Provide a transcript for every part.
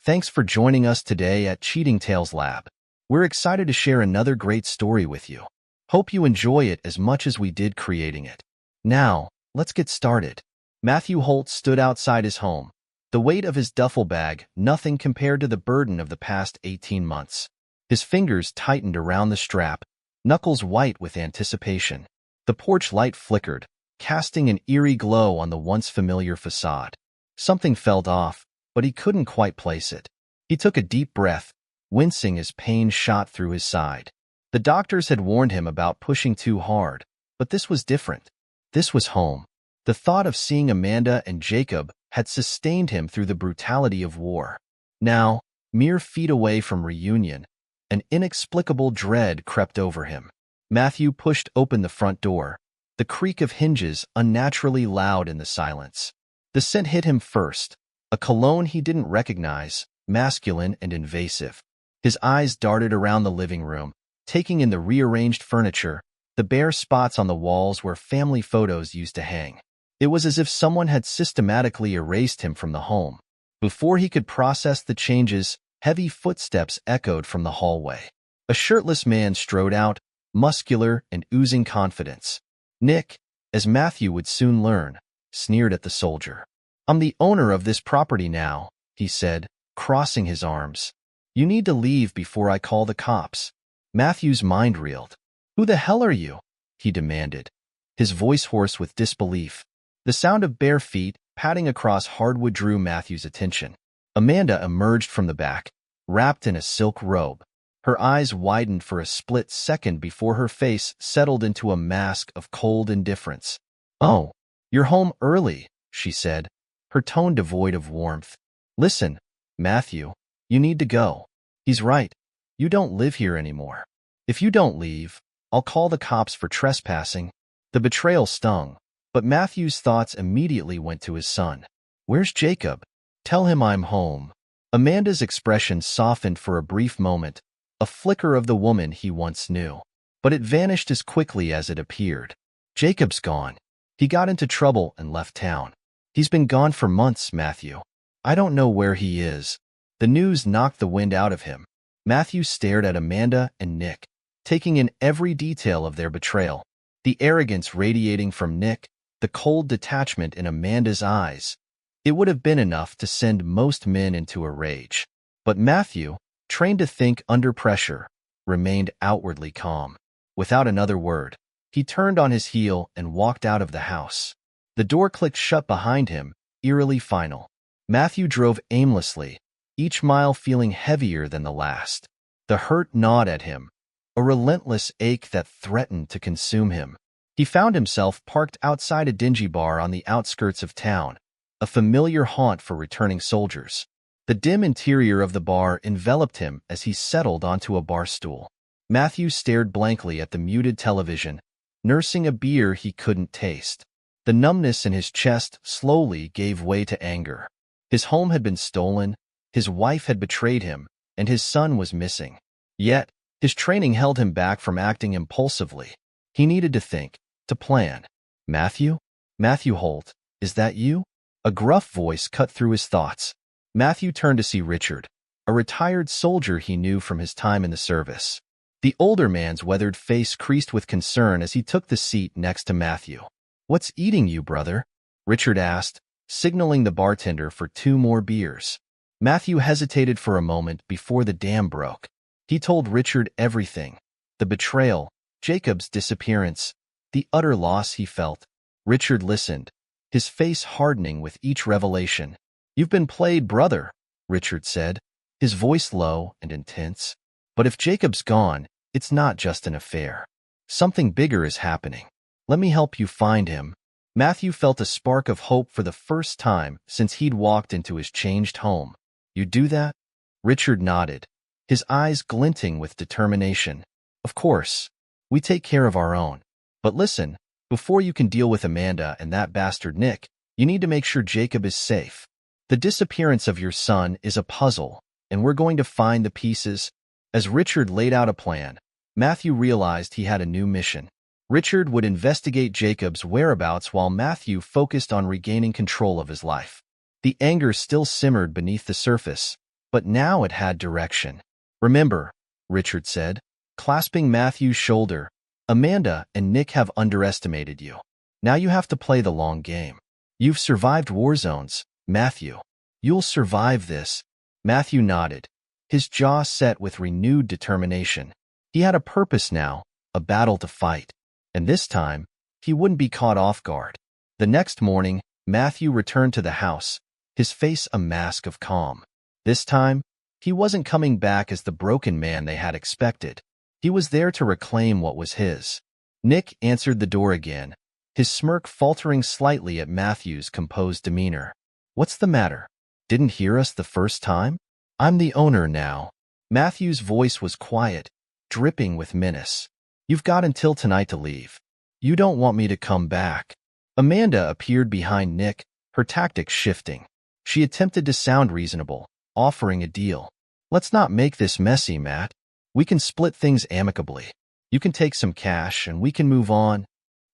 Thanks for joining us today at Cheating Tales Lab. We're excited to share another great story with you. Hope you enjoy it as much as we did creating it. Now, let's get started. Matthew Holt stood outside his home. The weight of his duffel bag, nothing compared to the burden of the past 18 months. His fingers tightened around the strap, knuckles white with anticipation. The porch light flickered, casting an eerie glow on the once familiar facade. Something felt off, but he couldn't quite place it. He took a deep breath, wincing as pain shot through his side. The doctors had warned him about pushing too hard, but this was different. This was home. The thought of seeing Amanda and Jacob had sustained him through the brutality of war. Now, mere feet away from reunion, an inexplicable dread crept over him. Matthew pushed open the front door, the creak of hinges unnaturally loud in the silence. The scent hit him first, a cologne he didn't recognize, masculine and invasive. His eyes darted around the living room, taking in the rearranged furniture, the bare spots on the walls where family photos used to hang. It was as if someone had systematically erased him from the home. Before he could process the changes, heavy footsteps echoed from the hallway. A shirtless man strode out, muscular and oozing confidence. Nick, as Matthew would soon learn, sneered at the soldier. "I'm the owner of this property now," he said, crossing his arms. "You need to leave before I call the cops." Matthew's mind reeled. "Who the hell are you?" he demanded, his voice hoarse with disbelief. The sound of bare feet padding across hardwood drew Matthew's attention. Amanda emerged from the back, wrapped in a silk robe. Her eyes widened for a split second before her face settled into a mask of cold indifference. "Oh, you're home early," she said, her tone devoid of warmth. "Listen, Matthew, you need to go. He's right. You don't live here anymore. If you don't leave, I'll call the cops for trespassing." The betrayal stung, but Matthew's thoughts immediately went to his son. "Where's Jacob? Tell him I'm home." Amanda's expression softened for a brief moment, a flicker of the woman he once knew. But it vanished as quickly as it appeared. "Jacob's gone. He got into trouble and left town. He's been gone for months, Matthew. I don't know where he is." The news knocked the wind out of him. Matthew stared at Amanda and Nick, taking in every detail of their betrayal. The arrogance radiating from Nick, the cold detachment in Amanda's eyes. It would have been enough to send most men into a rage. But Matthew, trained to think under pressure, remained outwardly calm. Without another word, he turned on his heel and walked out of the house. The door clicked shut behind him, eerily final. Matthew drove aimlessly, each mile feeling heavier than the last. The hurt gnawed at him, a relentless ache that threatened to consume him. He found himself parked outside a dingy bar on the outskirts of town, a familiar haunt for returning soldiers. The dim interior of the bar enveloped him as he settled onto a bar stool. Matthew stared blankly at the muted television, nursing a beer he couldn't taste. The numbness in his chest slowly gave way to anger. His home had been stolen, his wife had betrayed him, and his son was missing. Yet, his training held him back from acting impulsively. He needed to think, to plan. "Matthew? Matthew Holt, is that you?" A gruff voice cut through his thoughts. Matthew turned to see Richard, a retired soldier he knew from his time in the service. The older man's weathered face creased with concern as he took the seat next to Matthew. "What's eating you, brother?" Richard asked, signaling the bartender for 2 more beers. Matthew hesitated for a moment before the dam broke. He told Richard everything. The betrayal, Jacob's disappearance, the utter loss he felt. Richard listened, his face hardening with each revelation. "You've been played, brother," Richard said, his voice low and intense. "But if Jacob's gone, it's not just an affair. Something bigger is happening. Let me help you find him." Matthew felt a spark of hope for the first time since he'd walked into his changed home. "You do that?" Richard nodded, his eyes glinting with determination. "Of course. We take care of our own. But listen, before you can deal with Amanda and that bastard Nick, you need to make sure Jacob is safe. The disappearance of your son is a puzzle, and we're going to find the pieces." As Richard laid out a plan, Matthew realized he had a new mission. Richard would investigate Jacob's whereabouts while Matthew focused on regaining control of his life. The anger still simmered beneath the surface, but now it had direction. "Remember," Richard said, clasping Matthew's shoulder, "Amanda and Nick have underestimated you. Now you have to play the long game. You've survived war zones, Matthew. You'll survive this." Matthew nodded, his jaw set with renewed determination. He had a purpose now, a battle to fight, and this time, he wouldn't be caught off guard. The next morning, Matthew returned to the house, his face a mask of calm. This time, he wasn't coming back as the broken man they had expected. He was there to reclaim what was his. Nick answered the door again, his smirk faltering slightly at Matthew's composed demeanor. "What's the matter? Didn't hear us the first time? I'm the owner now." Matthew's voice was quiet, dripping with menace. "You've got until tonight to leave. You don't want me to come back." Amanda appeared behind Nick, her tactics shifting. She attempted to sound reasonable, offering a deal. "Let's not make this messy, Matt. We can split things amicably. You can take some cash and we can move on."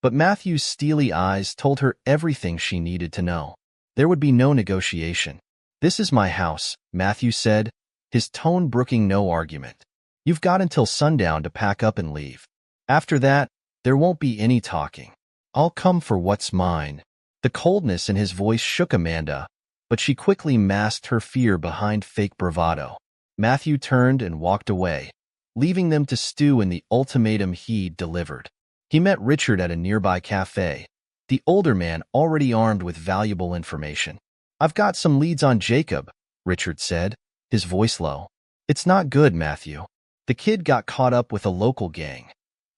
But Matthew's steely eyes told her everything she needed to know. There would be no negotiation. "This is my house," Matthew said, his tone brooking no argument. "You've got until sundown to pack up and leave. After that, there won't be any talking. I'll come for what's mine." The coldness in his voice shook Amanda, but she quickly masked her fear behind fake bravado. Matthew turned and walked away, leaving them to stew in the ultimatum he'd delivered. He met Richard at a nearby cafe, the older man already armed with valuable information. "I've got some leads on Jacob," Richard said, his voice low. "It's not good, Matthew. The kid got caught up with a local gang.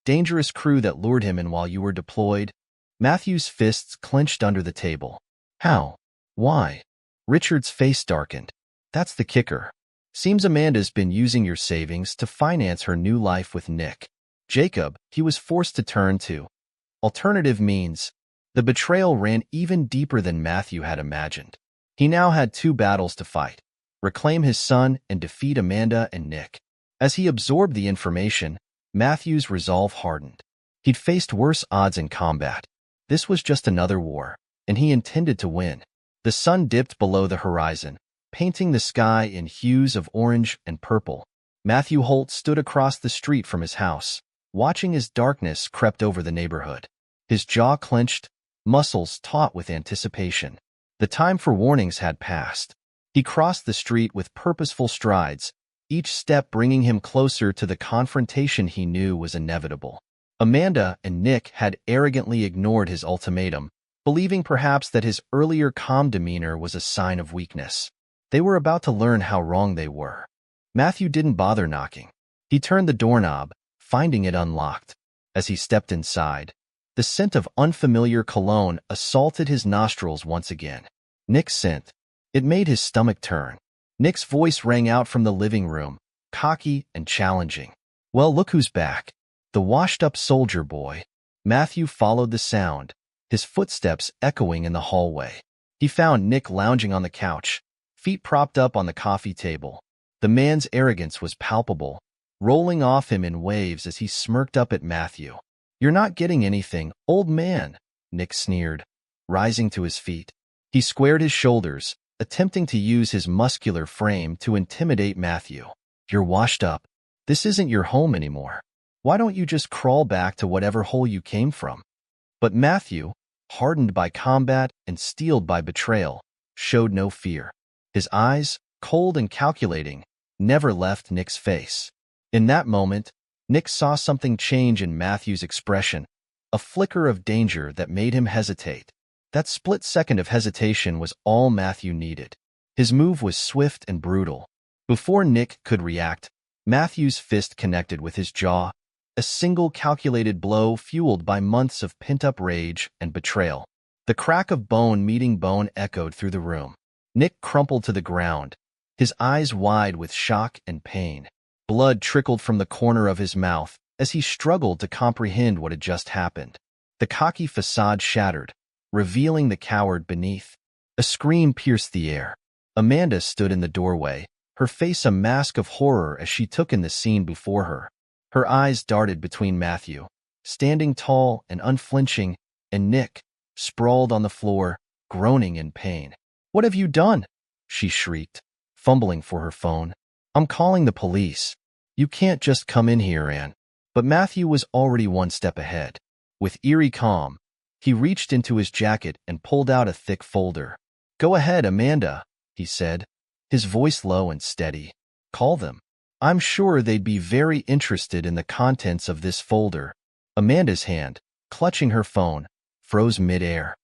Dangerous crew that lured him in while you were deployed." Matthew's fists clenched under the table. "How? Why?" Richard's face darkened. "That's the kicker. Seems Amanda's been using your savings to finance her new life with Nick. Jacob, he was forced to turn to alternative means." The betrayal ran even deeper than Matthew had imagined. He now had two battles to fight: reclaim his son and defeat Amanda and Nick. As he absorbed the information, Matthew's resolve hardened. He'd faced worse odds in combat. This was just another war, and he intended to win. The sun dipped below the horizon, painting the sky in hues of orange and purple. Matthew Holt stood across the street from his house, watching as darkness crept over the neighborhood. His jaw clenched, muscles taut with anticipation. The time for warnings had passed. He crossed the street with purposeful strides, each step bringing him closer to the confrontation he knew was inevitable. Amanda and Nick had arrogantly ignored his ultimatum, believing perhaps that his earlier calm demeanor was a sign of weakness. They were about to learn how wrong they were. Matthew didn't bother knocking. He turned the doorknob, finding it unlocked. As he stepped inside, the scent of unfamiliar cologne assaulted his nostrils once again. Nick's scent. It made his stomach turn. Nick's voice rang out from the living room, cocky and challenging. "Well, look who's back. The washed-up soldier boy." Matthew followed the sound, his footsteps echoing in the hallway. He found Nick lounging on the couch, feet propped up on the coffee table. The man's arrogance was palpable, rolling off him in waves as he smirked up at Matthew. "You're not getting anything, old man," Nick sneered, rising to his feet. He squared his shoulders, attempting to use his muscular frame to intimidate Matthew. "You're washed up. This isn't your home anymore. Why don't you just crawl back to whatever hole you came from?" But Matthew, hardened by combat and steeled by betrayal, showed no fear. His eyes, cold and calculating, never left Nick's face. In that moment, Nick saw something change in Matthew's expression, a flicker of danger that made him hesitate. That split second of hesitation was all Matthew needed. His move was swift and brutal. Before Nick could react, Matthew's fist connected with his jaw, a single calculated blow fueled by months of pent-up rage and betrayal. The crack of bone meeting bone echoed through the room. Nick crumpled to the ground, his eyes wide with shock and pain. Blood trickled from the corner of his mouth as he struggled to comprehend what had just happened. The cocky facade shattered, revealing the coward beneath. A scream pierced the air. Amanda stood in the doorway, her face a mask of horror as she took in the scene before her. Her eyes darted between Matthew, standing tall and unflinching, and Nick, sprawled on the floor, groaning in pain. "What have you done?" she shrieked, fumbling for her phone. "I'm calling the police. You can't just come in here and—" But Matthew was already one step ahead. With eerie calm, he reached into his jacket and pulled out a thick folder. "Go ahead, Amanda," he said, his voice low and steady. "Call them. I'm sure they'd be very interested in the contents of this folder." Amanda's hand, clutching her phone, froze mid-air.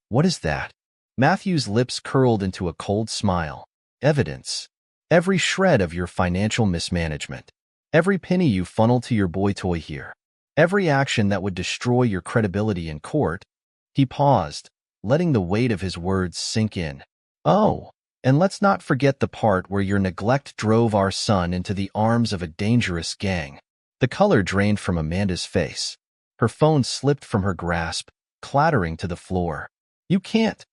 What is that?" Matthew's lips curled into a cold smile. "Evidence. Every shred of your financial mismanagement. Every penny you funneled to your boy toy here. Every action that would destroy your credibility in court." He paused, letting the weight of his words sink in. "Oh, and let's not forget the part where your neglect drove our son into the arms of a dangerous gang." The color drained from Amanda's face. Her phone slipped from her grasp, clattering to the floor. You can't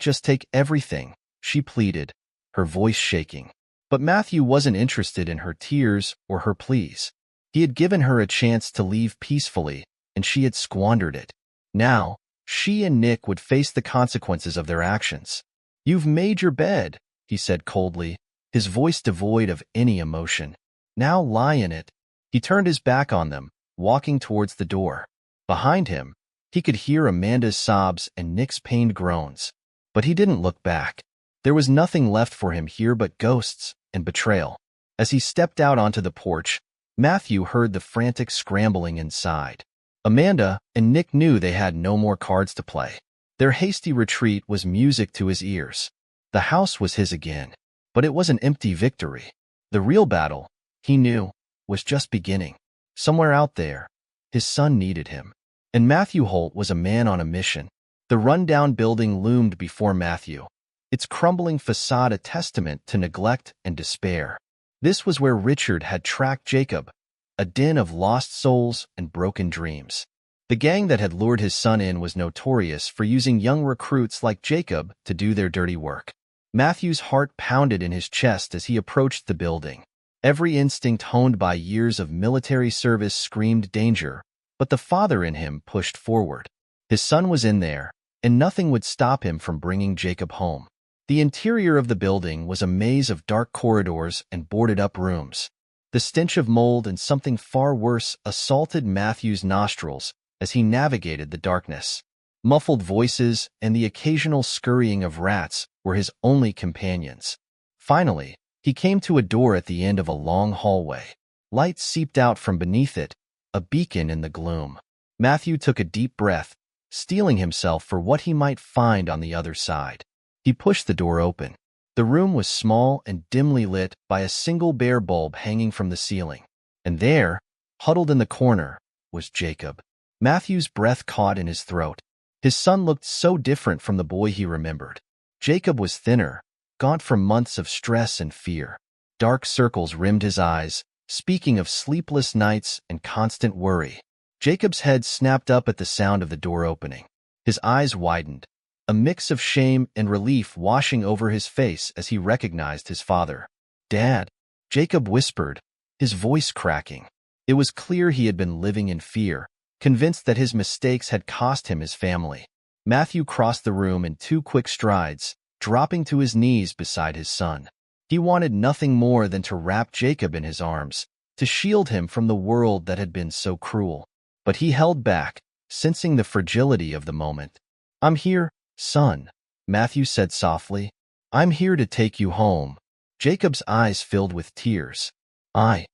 just take everything," she pleaded, her voice shaking. But Matthew wasn't interested in her tears or her pleas. He had given her a chance to leave peacefully, and she had squandered it. Now, she and Nick would face the consequences of their actions. "You've made your bed," he said coldly, his voice devoid of any emotion. "Now lie in it." He turned his back on them, walking towards the door. Behind him, he could hear Amanda's sobs and Nick's pained groans. But he didn't look back. There was nothing left for him here but ghosts and betrayal. As he stepped out onto the porch, Matthew heard the frantic scrambling inside. Amanda and Nick knew they had no more cards to play. Their hasty retreat was music to his ears. The house was his again, but it was an empty victory. The real battle, he knew, was just beginning. Somewhere out there, his son needed him. And Matthew Holt was a man on a mission. The rundown building loomed before Matthew, its crumbling facade a testament to neglect and despair. This was where Richard had tracked Jacob, a den of lost souls and broken dreams. The gang that had lured his son in was notorious for using young recruits like Jacob to do their dirty work. Matthew's heart pounded in his chest as he approached the building. Every instinct honed by years of military service screamed danger, but the father in him pushed forward. His son was in there, and nothing would stop him from bringing Jacob home. The interior of the building was a maze of dark corridors and boarded-up rooms. The stench of mold and something far worse assaulted Matthew's nostrils as he navigated the darkness. Muffled voices and the occasional scurrying of rats were his only companions. Finally, he came to a door at the end of a long hallway. Light seeped out from beneath it, a beacon in the gloom. Matthew took a deep breath, steeling himself for what he might find on the other side. He pushed the door open. The room was small and dimly lit by a single bare bulb hanging from the ceiling. And there, huddled in the corner, was Jacob. Matthew's breath caught in his throat. His son looked so different from the boy he remembered. Jacob was thinner, gaunt from months of stress and fear. Dark circles rimmed his eyes, speaking of sleepless nights and constant worry. Jacob's head snapped up at the sound of the door opening. His eyes widened, a mix of shame and relief washing over his face as he recognized his father. "Dad," Jacob whispered, his voice cracking. It was clear he had been living in fear, convinced that his mistakes had cost him his family. Matthew crossed the room in 2 quick strides, dropping to his knees beside his son. He wanted nothing more than to wrap Jacob in his arms, to shield him from the world that had been so cruel. But he held back, sensing the fragility of the moment. "I'm here, son," Matthew said softly. "I'm here to take you home." Jacob's eyes filled with tears. I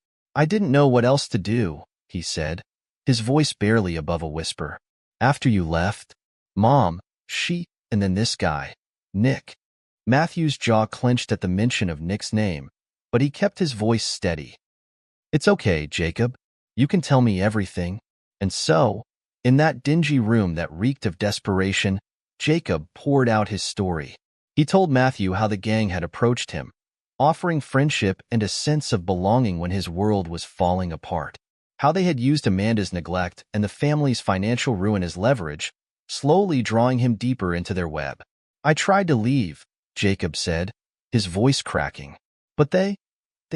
didn't know what else to do," he said, his voice barely above a whisper. "After you left, Mom, and then this guy, Nick." Matthew's jaw clenched at the mention of Nick's name, but he kept his voice steady. "It's okay, Jacob. You can tell me everything." And so, in that dingy room that reeked of desperation, Jacob poured out his story. He told Matthew how the gang had approached him, offering friendship and a sense of belonging when his world was falling apart. How they had used Amanda's neglect and the family's financial ruin as leverage, slowly drawing him deeper into their web. "I tried to leave," Jacob said, his voice cracking. "But they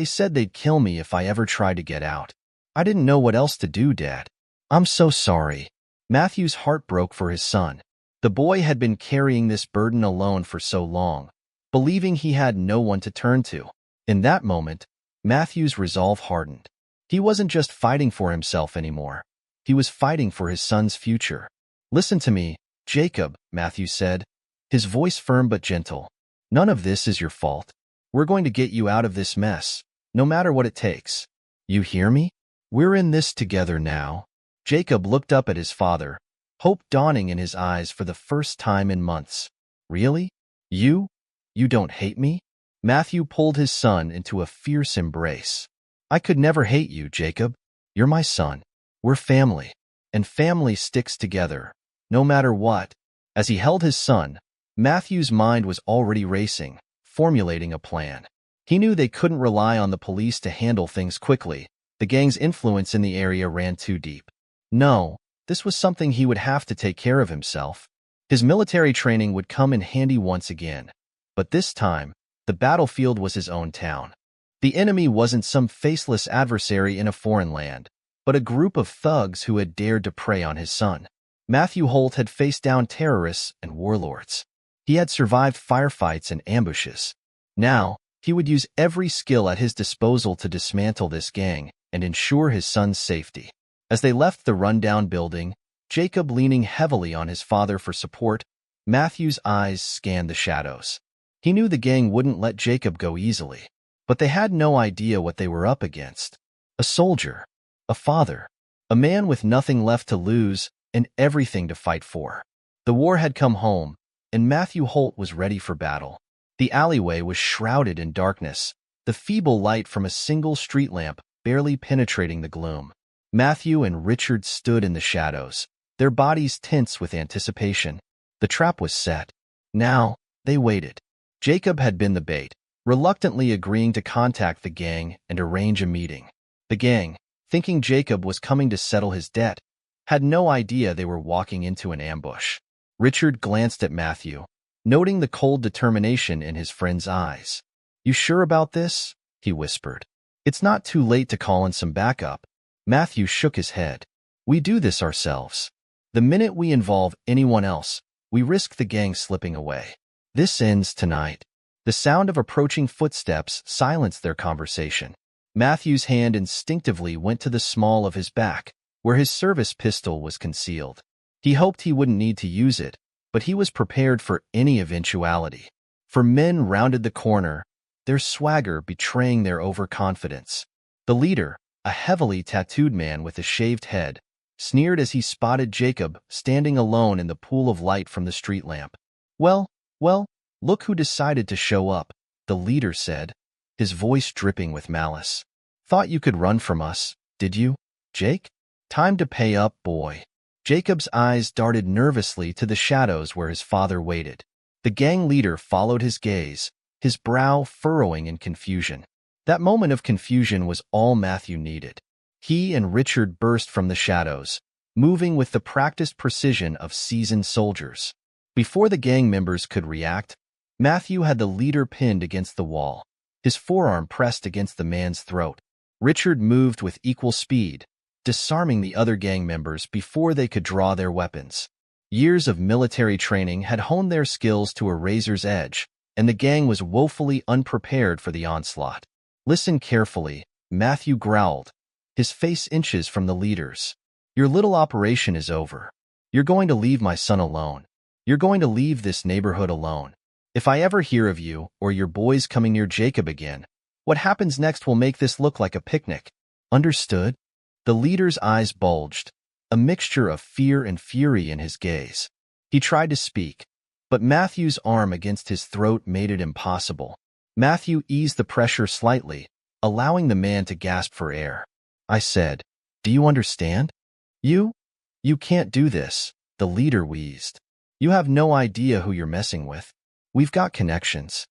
said they'd kill me if I ever tried to get out. I didn't know what else to do, Dad. I'm so sorry." Matthew's heart broke for his son. The boy had been carrying this burden alone for so long, believing he had no one to turn to. In that moment, Matthew's resolve hardened. He wasn't just fighting for himself anymore. He was fighting for his son's future. "Listen to me, Jacob," Matthew said, his voice firm but gentle. "None of this is your fault. We're going to get you out of this mess, no matter what it takes. You hear me? We're in this together now." Jacob looked up at his father, hope dawning in his eyes for the first time in months. "Really? You? You don't hate me?" Matthew pulled his son into a fierce embrace. "I could never hate you, Jacob. You're my son. We're family. And family sticks together, no matter what." As he held his son, Matthew's mind was already racing, formulating a plan. He knew they couldn't rely on the police to handle things quickly. The gang's influence in the area ran too deep. No, this was something he would have to take care of himself. His military training would come in handy once again. But this time, the battlefield was his own town. The enemy wasn't some faceless adversary in a foreign land, but a group of thugs who had dared to prey on his son. Matthew Holt had faced down terrorists and warlords. He had survived firefights and ambushes. Now, he would use every skill at his disposal to dismantle this gang and ensure his son's safety. As they left the rundown building, Jacob leaning heavily on his father for support, Matthew's eyes scanned the shadows. He knew the gang wouldn't let Jacob go easily, but they had no idea what they were up against. A soldier, a father, a man with nothing left to lose and everything to fight for. The war had come home, and Matthew Holt was ready for battle. The alleyway was shrouded in darkness, the feeble light from a single street lamp barely penetrating the gloom. Matthew and Richard stood in the shadows, their bodies tense with anticipation. The trap was set. Now, they waited. Jacob had been the bait, reluctantly agreeing to contact the gang and arrange a meeting. The gang, thinking Jacob was coming to settle his debt, had no idea they were walking into an ambush. Richard glanced at Matthew, noting the cold determination in his friend's eyes. "You sure about this?" he whispered. "It's not too late to call in some backup." Matthew shook his head. "We do this ourselves. The minute we involve anyone else, we risk the gang slipping away. This ends tonight." The sound of approaching footsteps silenced their conversation. Matthew's hand instinctively went to the small of his back, where his service pistol was concealed. He hoped he wouldn't need to use it, but he was prepared for any eventuality. For men rounded the corner, their swagger betraying their overconfidence. The leader, a heavily tattooed man with a shaved head, sneered as he spotted Jacob standing alone in the pool of light from the street lamp. Well, look who decided to show up," the leader said, his voice dripping with malice. "Thought you could run from us, did you, Jake? Time to pay up, boy." Jacob's eyes darted nervously to the shadows where his father waited. The gang leader followed his gaze, his brow furrowing in confusion. That moment of confusion was all Matthew needed. He and Richard burst from the shadows, moving with the practiced precision of seasoned soldiers. Before the gang members could react, Matthew had the leader pinned against the wall, his forearm pressed against the man's throat. Richard moved with equal speed, disarming the other gang members before they could draw their weapons. Years of military training had honed their skills to a razor's edge, and the gang was woefully unprepared for the onslaught. "Listen carefully," Matthew growled, his face inches from the leader's. "Your little operation is over. You're going to leave my son alone. You're going to leave this neighborhood alone. If I ever hear of you or your boys coming near Jacob again, what happens next will make this look like a picnic. Understood?" The leader's eyes bulged, a mixture of fear and fury in his gaze. He tried to speak, but Matthew's arm against his throat made it impossible. Matthew eased the pressure slightly, allowing the man to gasp for air. "I said, do you understand? You can't do this," the leader wheezed. "You have no idea who you're messing with. We've got connections."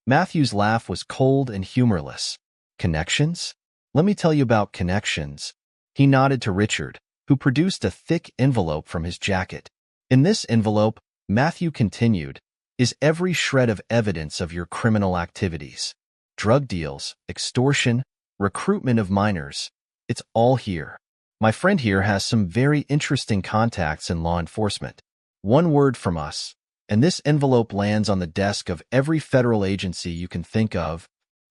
Matthew's laugh was cold and humorless. "Connections? Let me tell you about connections." He nodded to Richard, who produced a thick envelope from his jacket. "In this envelope," Matthew continued, "is every shred of evidence of your criminal activities. Drug deals, extortion, recruitment of minors. It's all here. My friend here has some very interesting contacts in law enforcement. One word from us, and this envelope lands on the desk of every federal agency you can think of.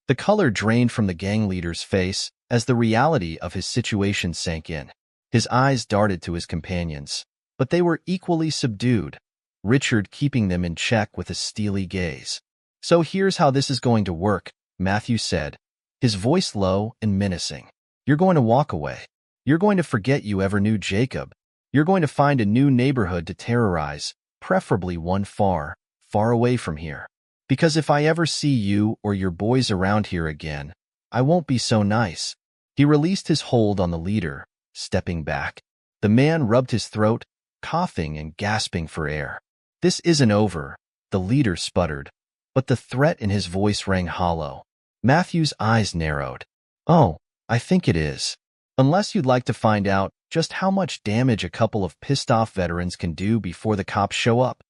The color drained from the gang leader's face as the reality of his situation sank in. His eyes darted to his companions, but they were equally subdued, Richard keeping them in check with a steely gaze. "So here's how this is going to work," Matthew said, his voice low and menacing. "You're going to walk away. You're going to forget you ever knew Jacob. You're going to find a new neighborhood to terrorize, preferably one far, far away from here. Because if I ever see you or your boys around here again, I won't be so nice." He released his hold on the leader, stepping back. The man rubbed his throat, coughing and gasping for air. "This isn't over," the leader sputtered, but the threat in his voice rang hollow. Matthew's eyes narrowed. "Oh, I think it is. Unless you'd like to find out just how much damage a couple of pissed-off veterans can do before the cops show up."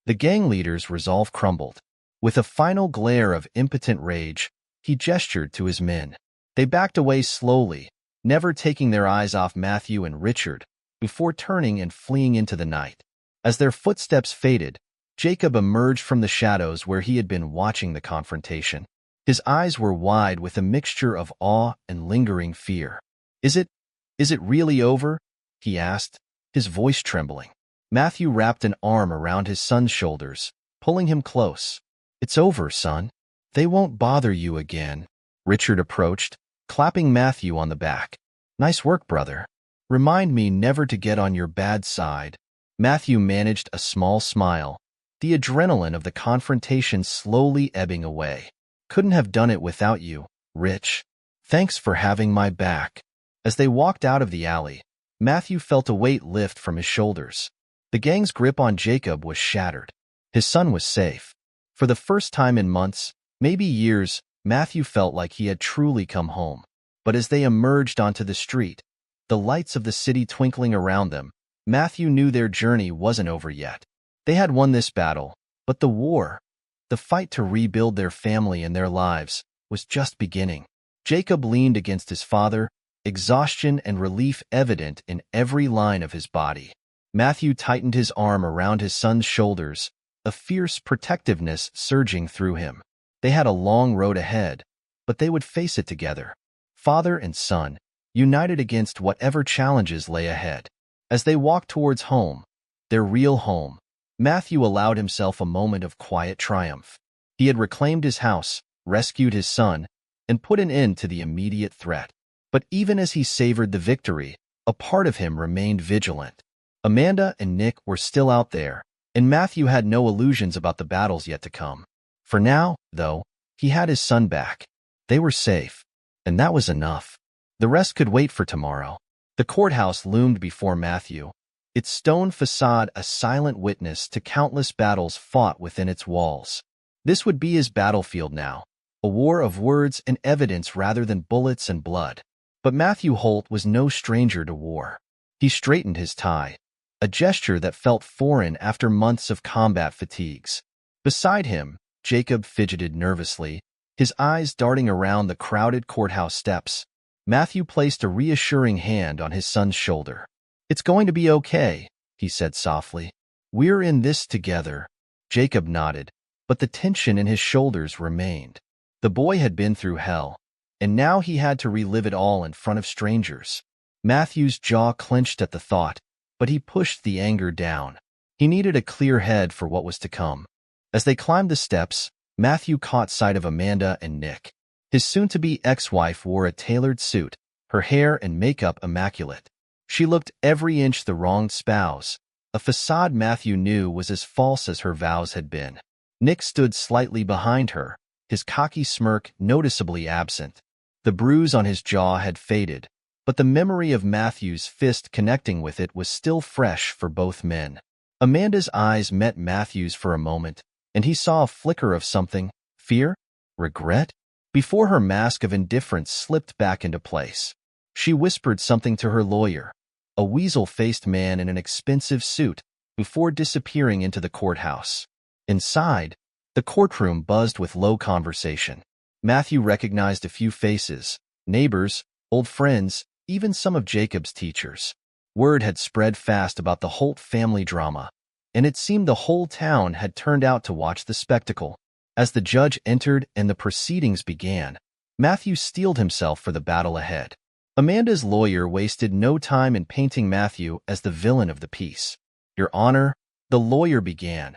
The gang leader's resolve crumbled. With a final glare of impotent rage, he gestured to his men. They backed away slowly, never taking their eyes off Matthew and Richard, before turning and fleeing into the night. As their footsteps faded, Jacob emerged from the shadows where he had been watching the confrontation. His eyes were wide with a mixture of awe and lingering fear. Is it really over?" he asked, his voice trembling. Matthew wrapped an arm around his son's shoulders, pulling him close. "It's over, son. They won't bother you again." Richard approached, clapping Matthew on the back. "Nice work, brother. Remind me never to get on your bad side." Matthew managed a small smile, the adrenaline of the confrontation slowly ebbing away. "Couldn't have done it without you, Rich. Thanks for having my back." As they walked out of the alley, Matthew felt a weight lift from his shoulders. The gang's grip on Jacob was shattered. His son was safe. For the first time in months, maybe years, Matthew felt like he had truly come home. But as they emerged onto the street, the lights of the city twinkling around them, Matthew knew their journey wasn't over yet. They had won this battle, but the war, the fight to rebuild their family and their lives, was just beginning. Jacob leaned against his father, exhaustion and relief evident in every line of his body. Matthew tightened his arm around his son's shoulders, a fierce protectiveness surging through him. They had a long road ahead, but they would face it together. Father and son, united against whatever challenges lay ahead. As they walked towards home, their real home, Matthew allowed himself a moment of quiet triumph. He had reclaimed his house, rescued his son, and put an end to the immediate threat. But even as he savored the victory, a part of him remained vigilant. Amanda and Nick were still out there, and Matthew had no illusions about the battles yet to come. For now, though, he had his son back. They were safe, and that was enough. The rest could wait for tomorrow. The courthouse loomed before Matthew, its stone facade a silent witness to countless battles fought within its walls. This would be his battlefield now, a war of words and evidence rather than bullets and blood. But Matthew Holt was no stranger to war. He straightened his tie, a gesture that felt foreign after months of combat fatigues. Beside him, Jacob fidgeted nervously, his eyes darting around the crowded courthouse steps. Matthew placed a reassuring hand on his son's shoulder. "It's going to be okay," he said softly. "We're in this together." Jacob nodded, but the tension in his shoulders remained. The boy had been through hell, and now he had to relive it all in front of strangers. Matthew's jaw clenched at the thought, but he pushed the anger down. He needed a clear head for what was to come. As they climbed the steps, Matthew caught sight of Amanda and Nick. His soon-to-be ex-wife wore a tailored suit, her hair and makeup immaculate. She looked every inch the wronged spouse, a facade Matthew knew was as false as her vows had been. Nick stood slightly behind her, his cocky smirk noticeably absent. The bruise on his jaw had faded, but the memory of Matthew's fist connecting with it was still fresh for both men. Amanda's eyes met Matthew's for a moment, and he saw a flicker of something, fear? Regret? Before her mask of indifference slipped back into place. She whispered something to her lawyer, a weasel-faced man in an expensive suit, before disappearing into the courthouse. Inside, the courtroom buzzed with low conversation. Matthew recognized a few faces, neighbors, old friends, even some of Jacob's teachers. Word had spread fast about the Holt family drama. and it seemed the whole town had turned out to watch the spectacle. As the judge entered and the proceedings began, Matthew steeled himself for the battle ahead. Amanda's lawyer wasted no time in painting Matthew as the villain of the piece. "Your Honor," the lawyer began,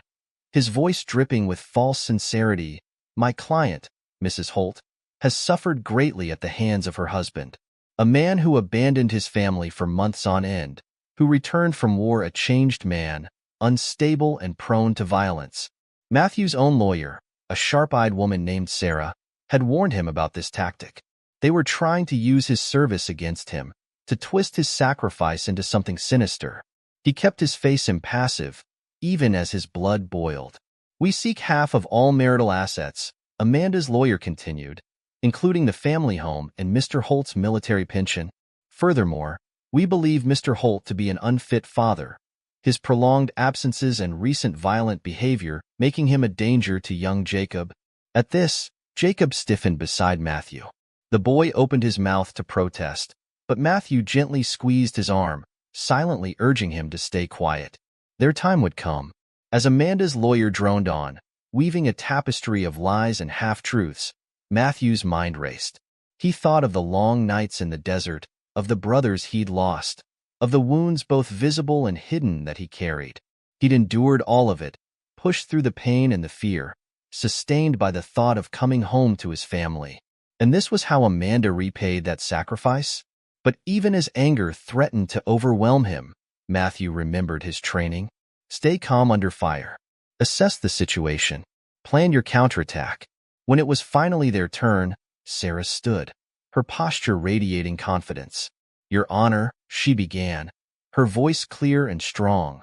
his voice dripping with false sincerity, "my client, Mrs. Holt, has suffered greatly at the hands of her husband, a man who abandoned his family for months on end, who returned from war a changed man, unstable and prone to violence." Matthew's own lawyer, a sharp-eyed woman named Sarah, had warned him about this tactic. They were trying to use his service against him, to twist his sacrifice into something sinister. He kept his face impassive, even as his blood boiled. "We seek half of all marital assets," Amanda's lawyer continued, "including the family home and Mr. Holt's military pension. Furthermore, we believe Mr. Holt to be an unfit father, his prolonged absences and recent violent behavior making him a danger to young Jacob." At this, Jacob stiffened beside Matthew. The boy opened his mouth to protest, but Matthew gently squeezed his arm, silently urging him to stay quiet. Their time would come. As Amanda's lawyer droned on, weaving a tapestry of lies and half-truths, Matthew's mind raced. He thought of the long nights in the desert, of the brothers he'd lost, of the wounds both visible and hidden that he carried. He'd endured all of it, pushed through the pain and the fear, sustained by the thought of coming home to his family. And this was how Amanda repaid that sacrifice? But even as anger threatened to overwhelm him, Matthew remembered his training. Stay calm under fire. Assess the situation. Plan your counterattack. When it was finally their turn, Sarah stood, her posture radiating confidence. "Your Honor," she began, her voice clear and strong.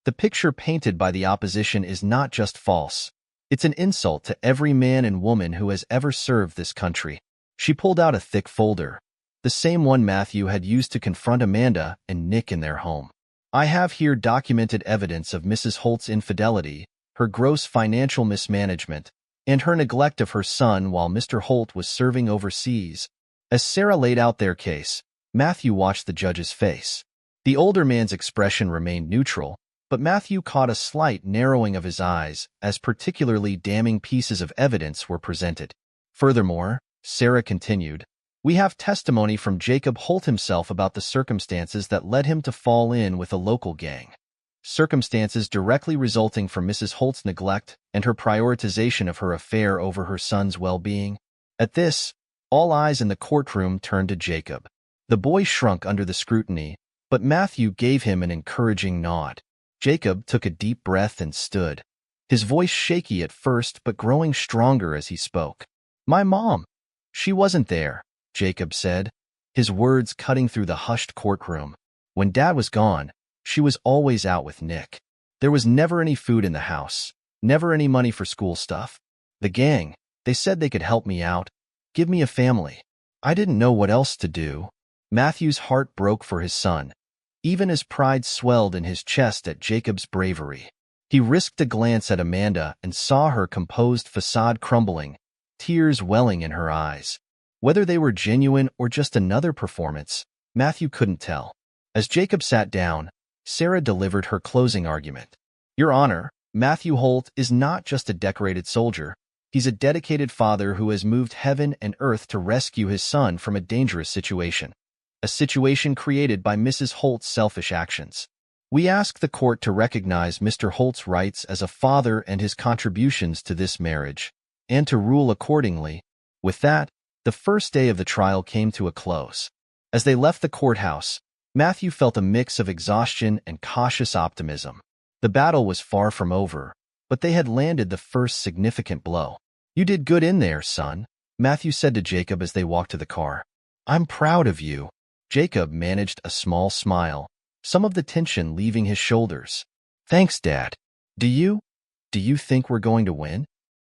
"The picture painted by the opposition is not just false. It's an insult to every man and woman who has ever served this country." She pulled out a thick folder, the same one Matthew had used to confront Amanda and Nick in their home. "I have here documented evidence of Mrs. Holt's infidelity, her gross financial mismanagement, and her neglect of her son while Mr. Holt was serving overseas." As Sarah laid out their case, Matthew watched the judge's face. The older man's expression remained neutral, but Matthew caught a slight narrowing of his eyes as particularly damning pieces of evidence were presented. "Furthermore," Sarah continued, "we have testimony from Jacob Holt himself about the circumstances that led him to fall in with a local gang. Circumstances directly resulting from Mrs. Holt's neglect and her prioritization of her affair over her son's well-being." At this, all eyes in the courtroom turned to Jacob. The boy shrunk under the scrutiny, but Matthew gave him an encouraging nod. Jacob took a deep breath and stood, his voice shaky at first but growing stronger as he spoke. "My mom. She wasn't there," Jacob said, his words cutting through the hushed courtroom. "When Dad was gone, she was always out with Nick. There was never any food in the house, never any money for school stuff. The gang, they said they could help me out, give me a family. I didn't know what else to do." Matthew's heart broke for his son, even as pride swelled in his chest at Jacob's bravery. He risked a glance at Amanda and saw her composed facade crumbling, tears welling in her eyes. Whether they were genuine or just another performance, Matthew couldn't tell. As Jacob sat down, Sarah delivered her closing argument. "Your Honor, Matthew Holt is not just a decorated soldier. He's a dedicated father who has moved heaven and earth to rescue his son from a dangerous situation. A situation created by Mrs. Holt's selfish actions. We ask the court to recognize Mr. Holt's rights as a father and his contributions to this marriage, and to rule accordingly." With that, the first day of the trial came to a close. As they left the courthouse, Matthew felt a mix of exhaustion and cautious optimism. The battle was far from over, but they had landed the first significant blow. "You did good in there, son," Matthew said to Jacob as they walked to the car. "I'm proud of you." Jacob managed a small smile, some of the tension leaving his shoulders. "Thanks, Dad. Do you think we're going to win?"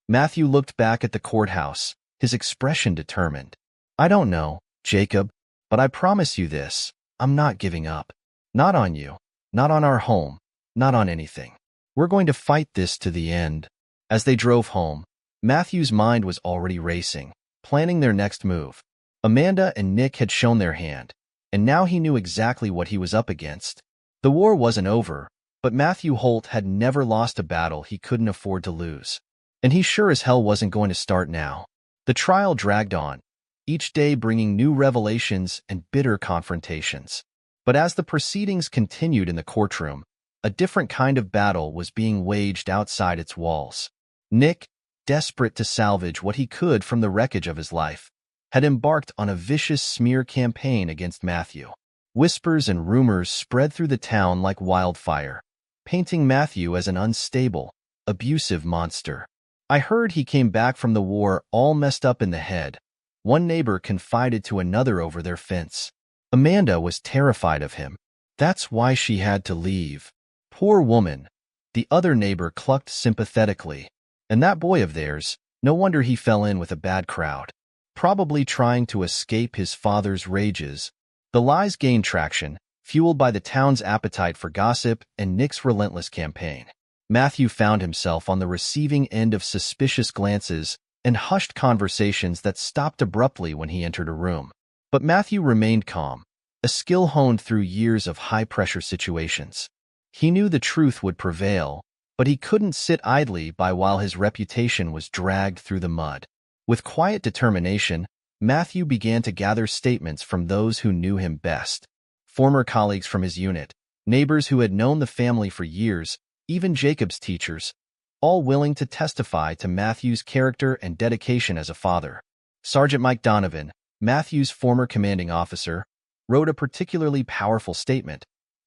Matthew looked back at the courthouse, his expression determined. "I don't know, Jacob, but I promise you this, I'm not giving up. Not on you, not on our home, not on anything. We're going to fight this to the end." As they drove home, Matthew's mind was already racing, planning their next move. Amanda and Nick had shown their hand, and now he knew exactly what he was up against. The war wasn't over, But Matthew Holt had never lost a battle he couldn't afford to lose. And he sure as hell wasn't going to start now. The trial dragged on, each day bringing new revelations and bitter confrontations. But as the proceedings continued in the courtroom, a different kind of battle was being waged outside its walls. Nick, desperate to salvage what he could from the wreckage of his life, had embarked on a vicious smear campaign against Matthew. Whispers and rumors spread through the town like wildfire, painting Matthew as an unstable, abusive monster. "I heard he came back from the war all messed up in the head," one neighbor confided to another over their fence. Amanda was terrified of him. "That's why she had to leave." "Poor woman," the other neighbor clucked sympathetically. "And that boy of theirs, no wonder he fell in with a bad crowd. Probably trying to escape his father's rages." The lies gained traction, fueled by the town's appetite for gossip and Nick's relentless campaign. Matthew found himself on the receiving end of suspicious glances and hushed conversations that stopped abruptly when he entered a room. But Matthew remained calm, a skill honed through years of high-pressure situations. He knew the truth would prevail, but he couldn't sit idly by while his reputation was dragged through the mud. With quiet determination, Matthew began to gather statements from those who knew him best. Former colleagues from his unit, neighbors who had known the family for years, even Jacob's teachers, all willing to testify to Matthew's character and dedication as a father. Sergeant Mike Donovan, Matthew's former commanding officer, wrote a particularly powerful statement.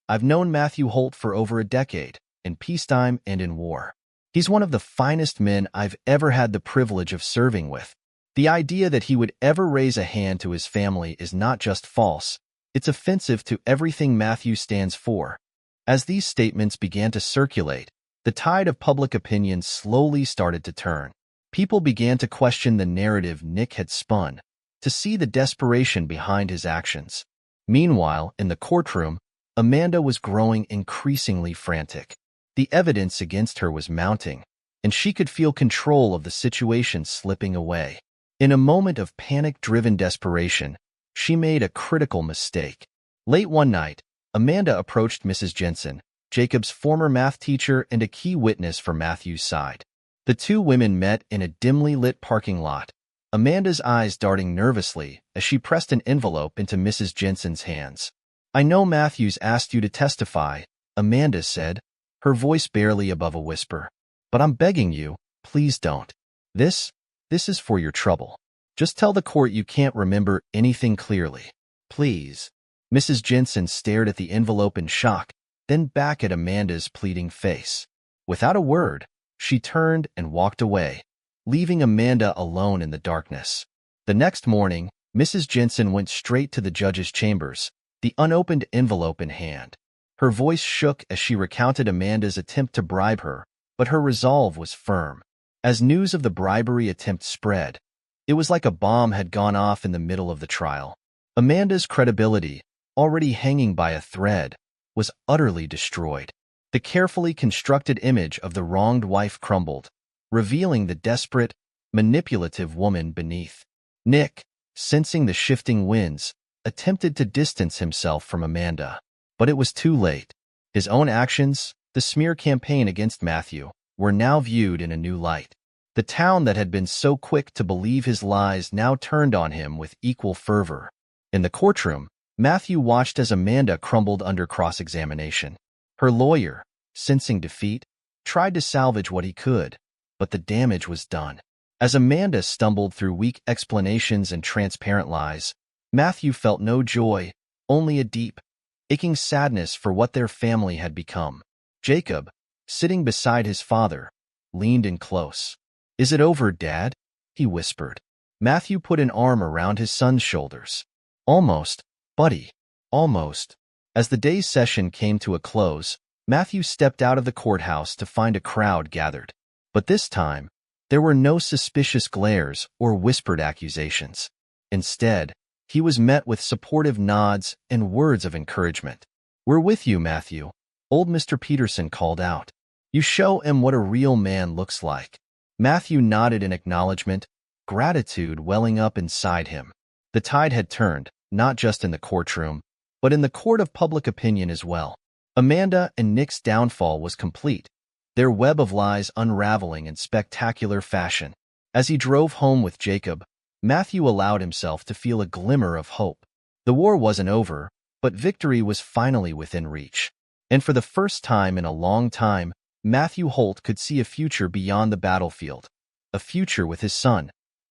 "I've known Matthew Holt for over a decade, in peacetime and in war. He's one of the finest men I've ever had the privilege of serving with. The idea that he would ever raise a hand to his family is not just false, it's offensive to everything Matthew stands for." As these statements began to circulate, the tide of public opinion slowly started to turn. People began to question the narrative Nick had spun, to see the desperation behind his actions. Meanwhile, in the courtroom, Amanda was growing increasingly frantic. The evidence against her was mounting, and she could feel control of the situation slipping away. In a moment of panic-driven desperation, she made a critical mistake. Late one night, Amanda approached Mrs. Jensen, Jacob's former math teacher and a key witness for Matthew's side. The two women met in a dimly lit parking lot, Amanda's eyes darting nervously as she pressed an envelope into Mrs. Jensen's hands. "I know Matthew's asked you to testify," Amanda said, her voice barely above a whisper. "But I'm begging you, please don't. This is for your trouble. Just tell the court you can't remember anything clearly. Please." Mrs. Jensen stared at the envelope in shock, then back at Amanda's pleading face. Without a word, she turned and walked away, leaving Amanda alone in the darkness. The next morning, Mrs. Jensen went straight to the judge's chambers, the unopened envelope in hand. Her voice shook as she recounted Amanda's attempt to bribe her, but her resolve was firm. As news of the bribery attempt spread, it was like a bomb had gone off in the middle of the trial. Amanda's credibility, already hanging by a thread, was utterly destroyed. The carefully constructed image of the wronged wife crumbled, revealing the desperate, manipulative woman beneath. Nick, sensing the shifting winds, attempted to distance himself from Amanda. But it was too late. His own actions, the smear campaign against Matthew, were now viewed in a new light. The town that had been so quick to believe his lies now turned on him with equal fervor. In the courtroom, Matthew watched as Amanda crumbled under cross-examination. Her lawyer, sensing defeat, tried to salvage what he could, but the damage was done. As Amanda stumbled through weak explanations and transparent lies, Matthew felt no joy, only a deep, aching sadness for what their family had become. Jacob, sitting beside his father, leaned in close. "Is it over, Dad?" he whispered. Matthew put an arm around his son's shoulders. "Almost, buddy, almost." As the day's session came to a close, Matthew stepped out of the courthouse to find a crowd gathered. But this time, there were no suspicious glares or whispered accusations. Instead, he was met with supportive nods and words of encouragement. "We're with you, Matthew," old Mr. Peterson called out. "You show him what a real man looks like." Matthew nodded in acknowledgement, gratitude welling up inside him. The tide had turned, not just in the courtroom, but in the court of public opinion as well. Amanda and Nick's downfall was complete, their web of lies unraveling in spectacular fashion. As he drove home with Jacob, Matthew allowed himself to feel a glimmer of hope. The war wasn't over, but victory was finally within reach. And for the first time in a long time, Matthew Holt could see a future beyond the battlefield, a future with his son,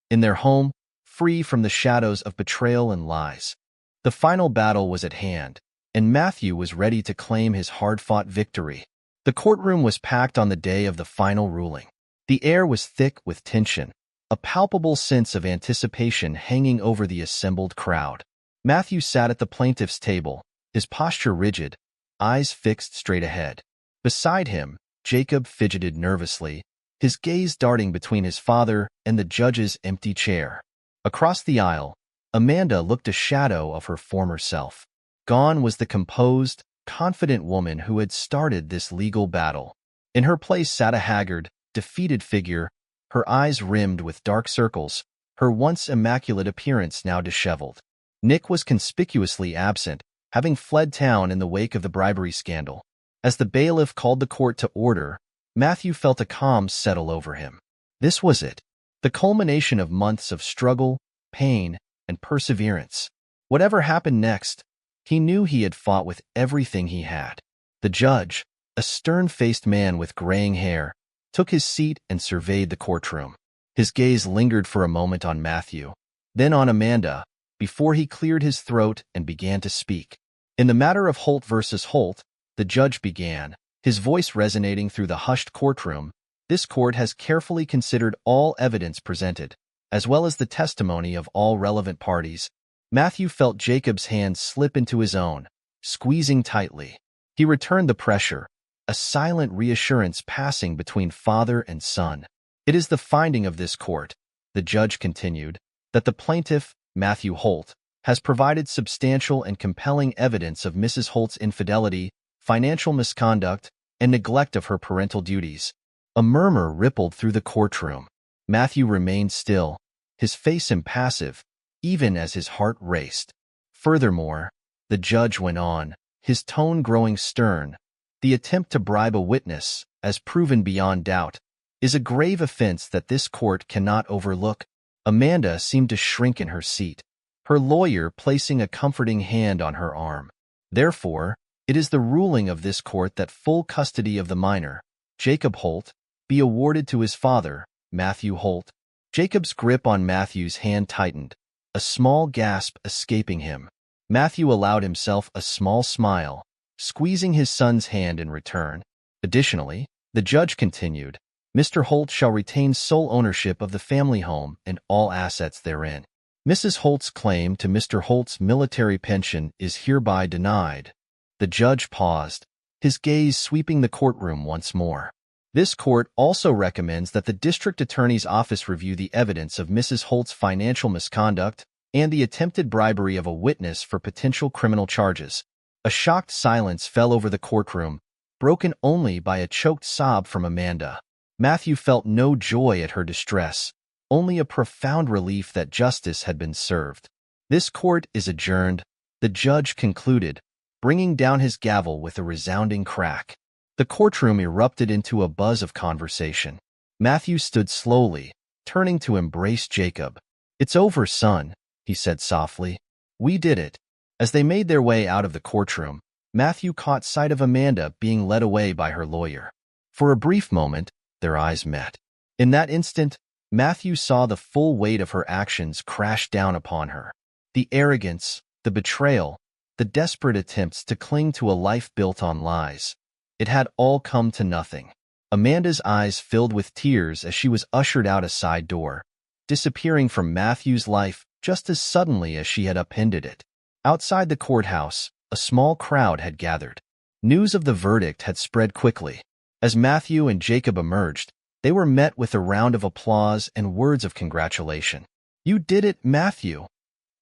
in their home, free from the shadows of betrayal and lies. The final battle was at hand, and Matthew was ready to claim his hard-fought victory. The courtroom was packed on the day of the final ruling. The air was thick with tension, a palpable sense of anticipation hanging over the assembled crowd. Matthew sat at the plaintiff's table, his posture rigid, eyes fixed straight ahead. Beside him, Jacob fidgeted nervously, his gaze darting between his father and the judge's empty chair. Across the aisle, Amanda looked a shadow of her former self. Gone was the composed, confident woman who had started this legal battle. In her place sat a haggard, defeated figure, her eyes rimmed with dark circles, her once immaculate appearance now disheveled. Nick was conspicuously absent, having fled town in the wake of the bribery scandal. As the bailiff called the court to order, Matthew felt a calm settle over him. This was it, the culmination of months of struggle, pain, and perseverance. Whatever happened next, he knew he had fought with everything he had. The judge, a stern-faced man with graying hair, took his seat and surveyed the courtroom. His gaze lingered for a moment on Matthew, then on Amanda, before he cleared his throat and began to speak. In the matter of Holt versus Holt, the judge began, his voice resonating through the hushed courtroom. This court has carefully considered all evidence presented, as well as the testimony of all relevant parties. Matthew felt Jacob's hand slip into his own, squeezing tightly. He returned the pressure, a silent reassurance passing between father and son. It is the finding of this court, the judge continued, that the plaintiff, Matthew Holt, has provided substantial and compelling evidence of Mrs. Holt's infidelity, financial misconduct, and neglect of her parental duties. A murmur rippled through the courtroom. Matthew remained still, his face impassive, even as his heart raced. Furthermore, the judge went on, his tone growing stern, the attempt to bribe a witness, as proven beyond doubt, is a grave offense that this court cannot overlook. Amanda seemed to shrink in her seat, her lawyer placing a comforting hand on her arm. Therefore, it is the ruling of this court that full custody of the minor, Jacob Holt, be awarded to his father, Matthew Holt. Jacob's grip on Matthew's hand tightened, a small gasp escaping him. Matthew allowed himself a small smile, squeezing his son's hand in return. Additionally, the judge continued, Mr. Holt shall retain sole ownership of the family home and all assets therein. Mrs. Holt's claim to Mr. Holt's military pension is hereby denied. The judge paused, his gaze sweeping the courtroom once more. This court also recommends that the district attorney's office review the evidence of Mrs. Holt's financial misconduct and the attempted bribery of a witness for potential criminal charges. A shocked silence fell over the courtroom, broken only by a choked sob from Amanda. Matthew felt no joy at her distress, only a profound relief that justice had been served. This court is adjourned, the judge concluded, bringing down his gavel with a resounding crack. The courtroom erupted into a buzz of conversation. Matthew stood slowly, turning to embrace Jacob. It's over, son, he said softly. We did it. As they made their way out of the courtroom, Matthew caught sight of Amanda being led away by her lawyer. For a brief moment, their eyes met. In that instant, Matthew saw the full weight of her actions crash down upon her. The arrogance, the betrayal, the desperate attempts to cling to a life built on lies. It had all come to nothing. Amanda's eyes filled with tears as she was ushered out a side door, disappearing from Matthew's life just as suddenly as she had upended it. Outside the courthouse, a small crowd had gathered. News of the verdict had spread quickly. As Matthew and Jacob emerged, they were met with a round of applause and words of congratulation. You did it, Matthew,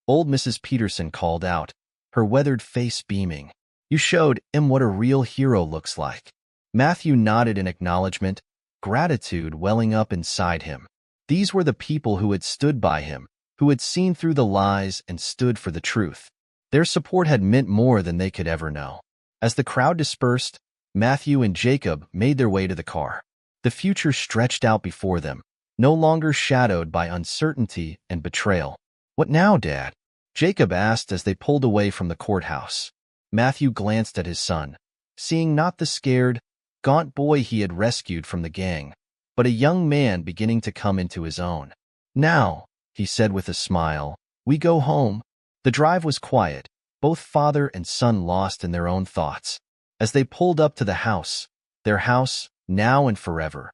old Mrs. Peterson called out, her weathered face beaming. You showed him what a real hero looks like. Matthew nodded in acknowledgement, gratitude welling up inside him. These were the people who had stood by him, who had seen through the lies and stood for the truth. Their support had meant more than they could ever know. As the crowd dispersed, Matthew and Jacob made their way to the car. The future stretched out before them, no longer shadowed by uncertainty and betrayal. "What now, Dad?" Jacob asked as they pulled away from the courthouse. Matthew glanced at his son, seeing not the scared, gaunt boy he had rescued from the gang, but a young man beginning to come into his own. "Now," he said with a smile, "we go home." The drive was quiet, both father and son lost in their own thoughts. As they pulled up to the house, their house, now and forever,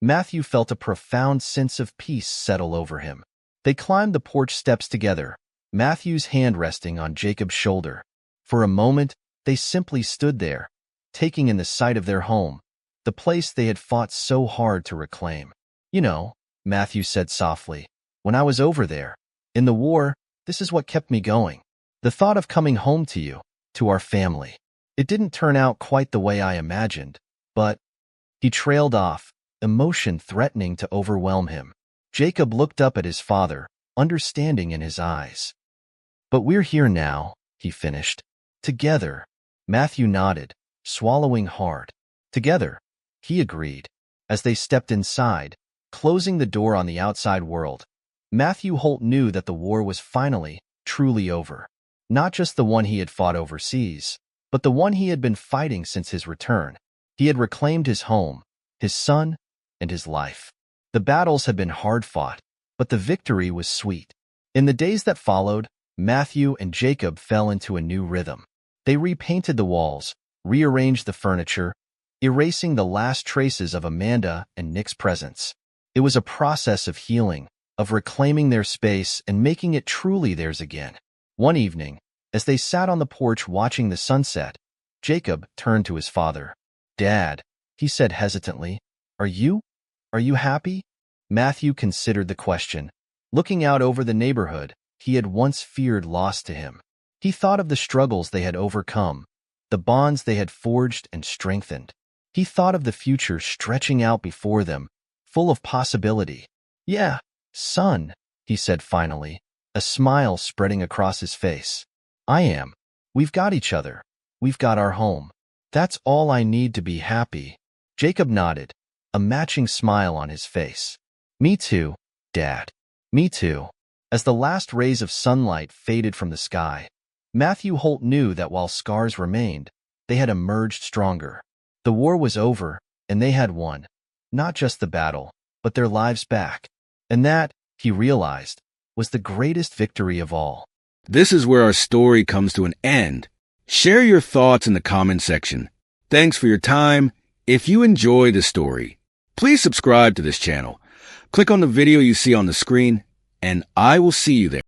Matthew felt a profound sense of peace settle over him. They climbed the porch steps together, Matthew's hand resting on Jacob's shoulder. For a moment, they simply stood there, taking in the sight of their home, the place they had fought so hard to reclaim. "You know," Matthew said softly, "when I was over there, in the war, this is what kept me going. The thought of coming home to you, to our family. It didn't turn out quite the way I imagined, but—" He trailed off, emotion threatening to overwhelm him. Jacob looked up at his father, understanding in his eyes. "But we're here now," he finished. "Together." Matthew nodded, swallowing hard. "Together," he agreed. As they stepped inside, closing the door on the outside world, Matthew Holt knew that the war was finally, truly over. Not just the one he had fought overseas, but the one he had been fighting since his return. He had reclaimed his home, his son, and his life. The battles had been hard-fought, but the victory was sweet. In the days that followed, Matthew and Jacob fell into a new rhythm. They repainted the walls, rearranged the furniture, erasing the last traces of Amanda and Nick's presence. It was a process of healing, of reclaiming their space and making it truly theirs again. One evening, as they sat on the porch watching the sunset, Jacob turned to his father. "Dad," he said hesitantly, Are you happy?" Matthew considered the question, looking out over the neighborhood he had once feared lost to him. He thought of the struggles they had overcome, the bonds they had forged and strengthened. He thought of the future stretching out before them, full of possibility. "Yeah, son," he said finally, a smile spreading across his face. "I am. We've got each other. We've got our home. That's all I need to be happy." Jacob nodded, a matching smile on his face. "Me too, Dad. Me too." As the last rays of sunlight faded from the sky, Matthew Holt knew that while scars remained, they had emerged stronger. The war was over, and they had won. Not just the battle, but their lives back. And that, he realized, was the greatest victory of all. This is where our story comes to an end. Share your thoughts in the comment section. Thanks for your time. If you enjoy the story, please subscribe to this channel. Click on the video you see on the screen, and I will see you there.